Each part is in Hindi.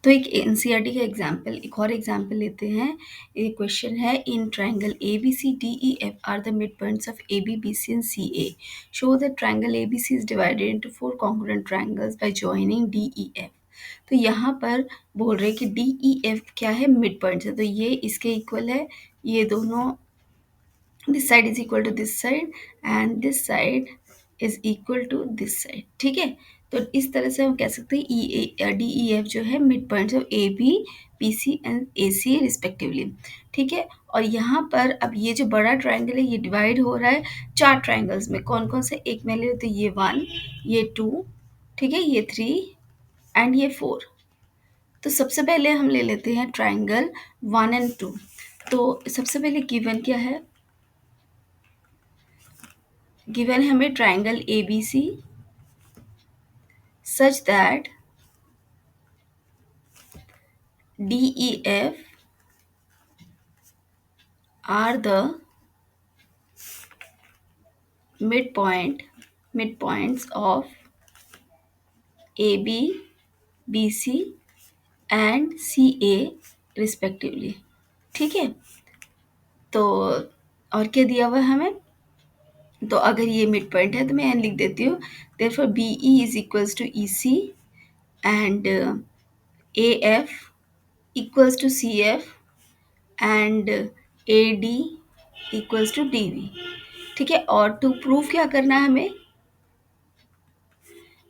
तो एक एनसीईआरटी का एग्जाम्पल, एक और एग्जाम्पल लेते हैं। एक क्वेश्चन है, in triangle A B C D E F are the mid points of A B B C and C A. Show that triangle A B C is divided into 4 congruent triangles by joining D E F. तो यहाँ पर बोल रहे हैं कि डी ई एफ क्या है, मिड पॉइंट्स है, तो ये इसके इक्वल है। ये दोनों, this side is equal to this side and this side is equal to this side. ठीक है, तो इस तरह से हम कह सकते हैं डी ई एफ जो है midpoints of A B B C and A C respectively. ठीक है, और यहाँ पर अब ये जो बड़ा ट्राइंगल है ये डिवाइड हो रहा है 4 ट्राइंगल्स में। कौन कौन से, एक में ले तो ये 1, ये 2, ठीक है, ये 3 एंड ये 4। तो सबसे पहले हम ले लेते हैं ट्राइंगल 1 एंड 2। तो सबसे पहले गिवन क्या है, गिवन है हमें triangle A B C such that D E F are the midpoints of A B B C and C A respectively. ठीक है, तो और क्या दिया हुआ है हमें, तो अगर ये मिड पॉइंट है तो मैं लिख देती हूँ, therefore B E is equals to E C and A F equals to C F and A D equals to D B. ठीक है, और टू प्रूव क्या करना है हमें,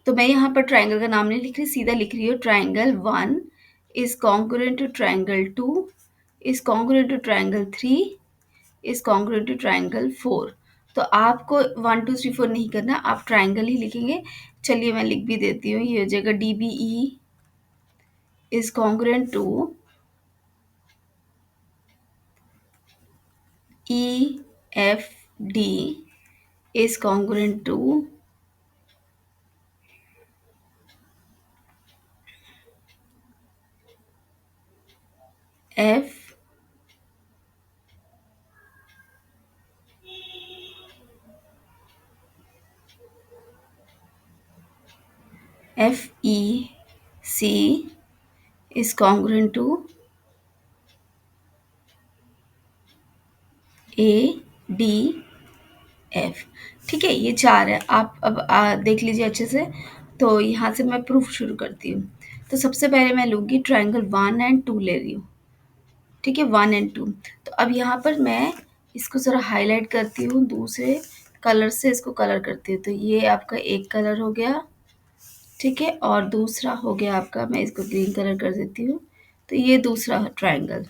तो मैं यहाँ पर ट्राइंगल का नाम नहीं लिख रही, सीधा लिख रही हूँ triangle 1 is congruent to triangle 2 is congruent to triangle 3 is congruent to triangle 4। तो आपको 1 2 3 4 नहीं करना, आप ट्राइंगल ही लिखेंगे। चलिए मैं लिख भी देती हूँ, ये हो जाएगा D B E is congruent to E F D is congruent to F F E C is congruent to A D F. ठीक है, ये 4 है। आप अब देख लीजिए अच्छे से। तो यहाँ से मैं प्रूफ शुरू करती हूँ। तो सबसे पहले मैं लूँगी ट्राइंगल 1 एंड 2 ले रही हूँ। ठीक है, 1 एंड 2। तो अब यहाँ पर मैं इसको ज़रा हाईलाइट करती हूँ, दूसरे कलर से इसको कलर करती हूँ। तो ये आपका एक कलर हो गया, ठीक है, और दूसरा हो गया आपका, मैं इसको ग्रीन कलर कर देती हूँ। तो ये दूसरा ट्राइंगल।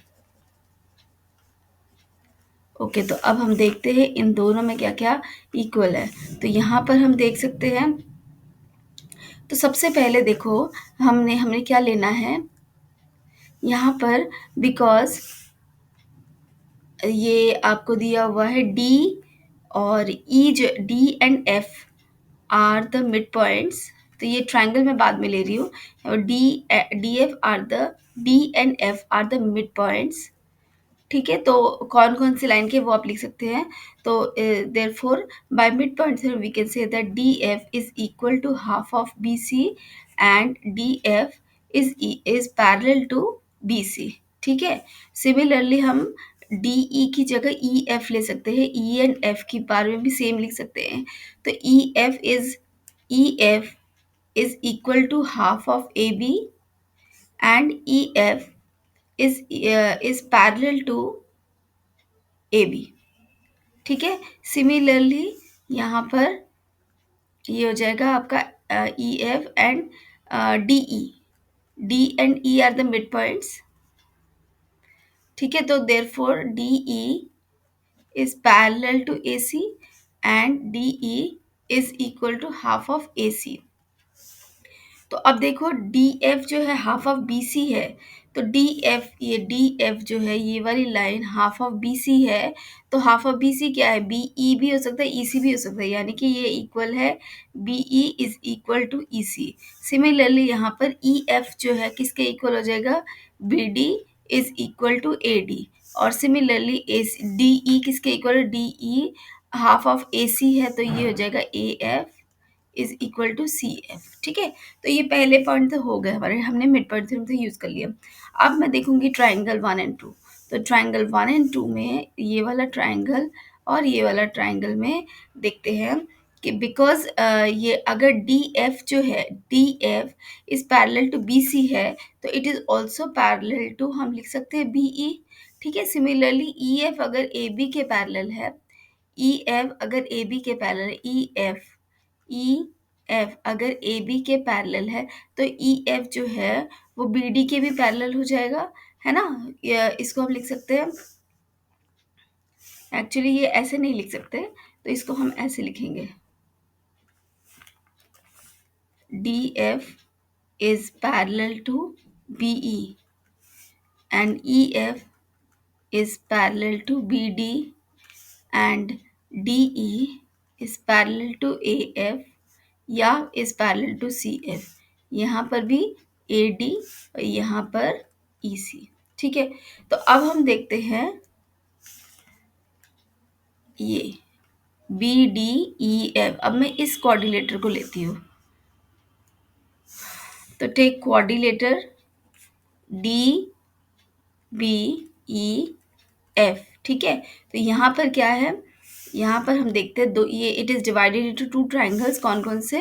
ओके, तो अब हम देखते हैं इन दोनों में क्या क्या इक्वल है। तो यहाँ पर हम देख सकते हैं, तो सबसे पहले देखो हमने हमें क्या लेना है यहाँ पर, बिकॉज ये आपको दिया हुआ है डी और ई, जो D and F are the mid points. तो ये ट्राइंगल मैं बाद में ले रही हूँ, और D F are the, D and F are the mid points. ठीक है, तो कौन कौन सी लाइन के वो आप लिख सकते हैं। तो therefore by midpoints we can say that D F is equal to half of B C and D F is parallel to B C. ठीक है, सिमिलरली हम डी ई की जगह ई एफ ले सकते हैं, ई एंड एफ की बारे में भी सेम लिख सकते हैं। तो E F is equal to half of A B and E F is parallel to A B. ठीक है, सिमिलरली यहाँ पर ये हो जाएगा आपका E F and D E, D and E are the mid points. ठीक है, तो therefore D E is parallel to A C and D E is equal to half of A C. तो अब देखो डी एफ जो है हाफ ऑफ बी सी है, तो डी एफ, ये डी एफ जो है ये वाली line half of B C है। तो हाफ ऑफ बी सी क्या है, बी ई भी हो सकता है, ई सी भी हो सकता है, यानी कि ये इक्वल है, B E is equal to E C. Similarly यहाँ पर ई एफ जो है किसके इक्वल हो जाएगा, B D is equal to A D. और सिमिलरली ए डी ई किसके equal, D E half of A C है, तो ये हो जाएगा A F is equal to C F. ठीक है, तो ये पहले पॉइंट तो हो गए हमारे, हमने मिड पॉइंट थ्योरम तो यूज़ कर लिया। अब मैं देखूंगी ट्राइंगल 1 एंड 2। तो ट्राइंगल 1 एंड 2 में ये वाला ट्राइंगल और ये वाला ट्राइंगल में देखते हैं कि बिकॉज ये अगर डी एफ जो है, D F is parallel to B C है, तो it is also parallel to, हम लिख सकते हैं बी ई। ठीक है, सिमिलरली ई एफ अगर ए बी के पैरेलल है, ई एफ अगर ए बी के पैरेलल है, ई एफ अगर ए बी के पैरेलल है, तो ई एफ जो है वो बी डी के भी पैरेलल हो जाएगा, है ना। इसको हम लिख सकते हैं, एक्चुअली ये ऐसे नहीं लिख सकते, तो इसको हम ऐसे लिखेंगे, D F is parallel to B E and E F is parallel to BD and DE is parallel to AF या is parallel to CF। यहाँ पर भी AD और यहाँ पर EC। ठीक है, तो अब हम देखते हैं ये BDEF। अब मैं इस कोऑर्डिनेटर को लेती हूँ, तो टेक कोऑर्डिनेटर DBEF। ठीक है, तो यहाँ पर क्या है, यहाँ पर हम देखते हैं दो, ये it is divided into two triangles. कौन कौन से,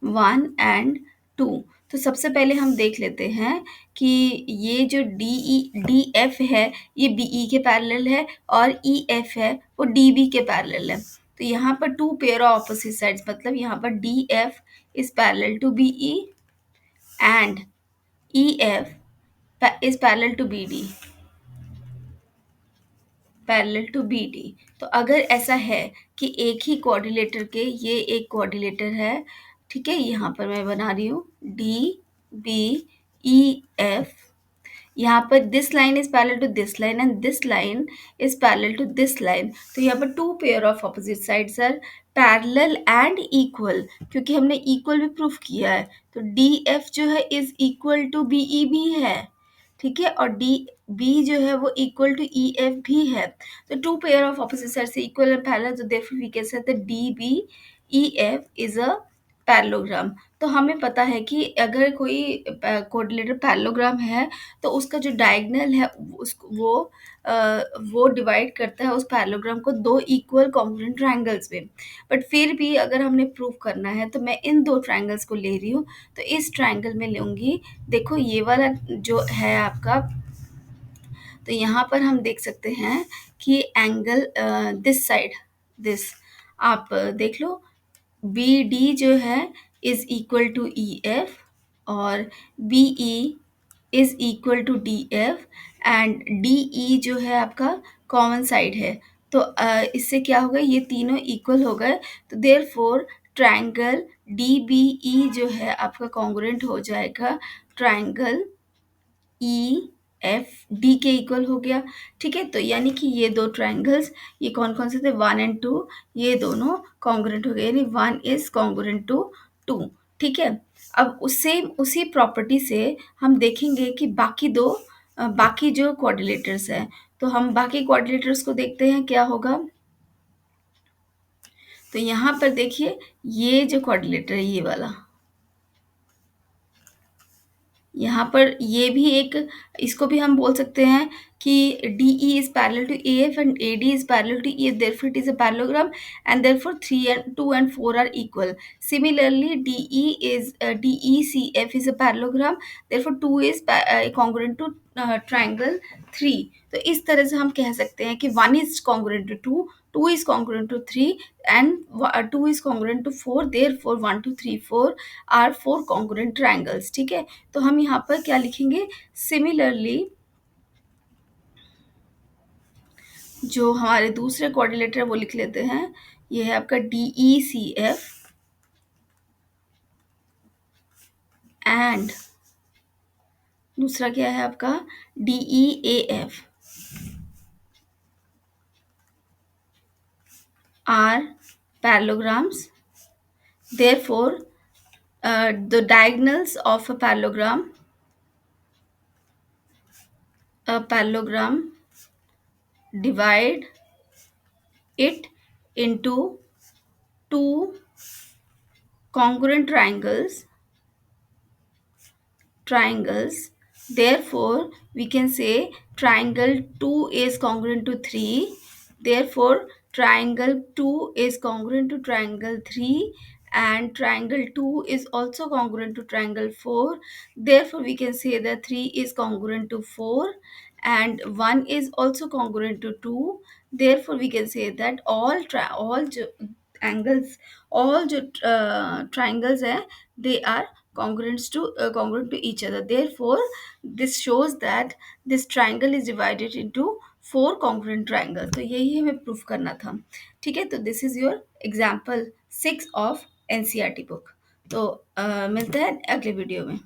1 and 2। तो सबसे पहले हम देख लेते हैं कि ये जो डी एफ है ये बी ई के पैरेलल है, और ई एफ है वो डी बी के पैरेलल है। तो यहाँ पर two pair of opposite sides, मतलब यहाँ पर D F is parallel to B E and E F is parallel to B D, parallel to B D. तो अगर ऐसा है कि एक ही कोऑर्डिनेटर के, ये एक कोऑर्डिनेटर है, ठीक है, यहाँ पर मैं बना रही हूँ डी बी ई एफ, यहाँ पर this line is parallel to this line and this line is parallel to this line. तो यहाँ पर two pair of opposite sides are parallel and equal, क्योंकि हमने इक्वल भी प्रूफ किया है। तो डी एफ जो है is equal to B E भी है, ठीक है, और डी बी जो है वो इक्वल टू ई एफ भी है। तो two pair of opposite side से इक्वल एंड पैरेलल, तो therefore we can say that D B E F is a parallelogram. तो हमें पता है कि अगर कोई कोऑर्डिनेटर पैरेललोग्राम है, तो उसका जो डायगोनल है वो डिवाइड करता है उस पैरेललोग्राम को दो इक्वल कॉन्ग्रुएंट ट्रायंगल्स में। बट फिर भी अगर हमने प्रूव करना है, तो मैं इन दो ट्रायंगल्स को ले रही हूँ। तो इस ट्रायंगल में लूँगी, देखो ये वाला जो है आपका, तो यहाँ पर हम देख सकते हैं कि एंगल दिस साइड, दिस आप देख लो, बी डी जो है is equal to E F और B E is equal to D F and D E जो है आपका कॉमन साइड है। तो इससे क्या होगा, ये तीनों इक्वल हो गए, तो therefore triangle D B E जो है आपका कॉन्ग्रुएंट हो जाएगा ट्रायंगल ई एफ डी के इक्वल हो गया। ठीक है, तो यानी कि ये दो ट्रायंगल्स, ये कौन कौन से थे, 1 and 2, ये दोनों कॉन्ग्रुएंट हो गए, यानी 1 इज कॉन्ग्रुएंट टू 2। ठीक है, अब उससे उसी प्रॉपर्टी से हम देखेंगे कि बाकी दो बाकी जो कोऑर्डिनेटर्स हैं, तो हम बाकी कोऑर्डिनेटर्स को देखते हैं क्या होगा। तो यहाँ पर देखिए, ये जो कोऑर्डिनेटर है ये वाला, यहाँ पर ये भी एक, इसको भी हम बोल सकते हैं कि D E is parallel to A F and A D is parallel to E F, therefore it is a parallelogram and therefore 3 and 2 and 4 are equal. Similarly D E C F is a parallelogram, therefore 2 is congruent to triangle 3। तो इस तरह से हम कह सकते हैं कि 1 is congruent to 2, 2 is congruent to 3 and 2 is congruent to 4, therefore 1 2 3 4 are 4 congruent triangles। ठीक है, तो हम यहाँ पर क्या लिखेंगे, सिमिलरली जो हमारे दूसरे कोऑर्डिनेटर है वो लिख लेते हैं, ये है आपका D E C F and दूसरा क्या है आपका D E A F are parallelograms, therefore the diagonals of a parallelogram divide it into two congruent triangles. Therefore, we can say triangle 2 is congruent to 3. Therefore, triangle 2 is congruent to triangle 3, and triangle 2 is also congruent to triangle 4. Therefore, we can say that 3 is congruent to 4 and 1 is also congruent to 2. Therefore, we can say that angles, triangles they are congruent to each other. Therefore, this shows that this triangle is divided into four congruent triangle. तो यही हमें प्रूफ करना था. ठीक है, तो this is your example 6 of NCERT book. तो मिलते हैं अगले वीडियो में.